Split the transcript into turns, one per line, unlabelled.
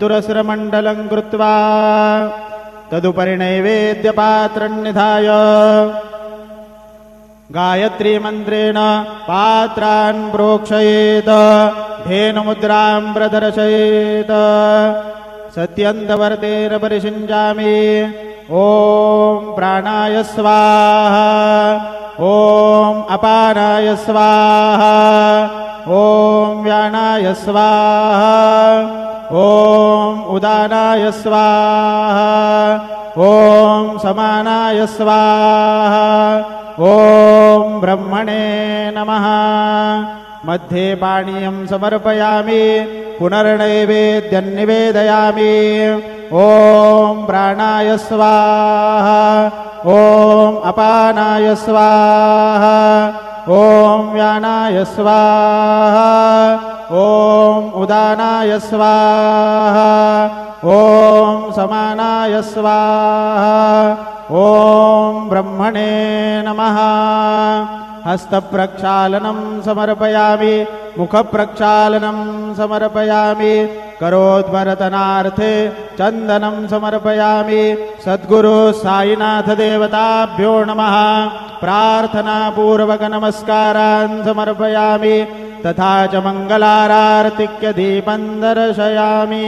तुरस्रमण्डलं कृत्वा तदुपरि नैवेद्यपात्रं निधाय गायत्रीमन्त्रेण पात्रान् प्रोक्षयेत् धेनुमुद्रां प्रदर्शयेत् सत्यन्तवर्तेन परिषिञ्चामि ॐ प्राणाय स्वाहा ॐ अपानाय स्वाहा ॐ व्यानाय स्वाहा ॐ उदानाय स्वाहा ॐ समानाय स्वाहा ॐ ब्रह्मणे नमः। मध्ये पानीयं समर्पयामि पुनर्नैवेद्यं निवेदयामि ॐ प्राणाय स्वाहा ॐ अपानाय स्वाहा ॐ व्यानाय स्वाहा ॐ उदानाय स्वाहा ॐ समानाय स्वाहा ॐ ब्रह्मणे नमः। हस्तप्रक्षालनं समर्पयामि मुखप्रक्षालनं समर्पयामि करोद्भरतनार्थे चन्दनं समर्पयामि। सद्गुरु साईनाथ देवताभ्यो नमः। प्रार्थनापूर्वक नमस्कारान् समर्पयामि तथा च मङ्गलारार्तिक्य दीपं दर्शयामि।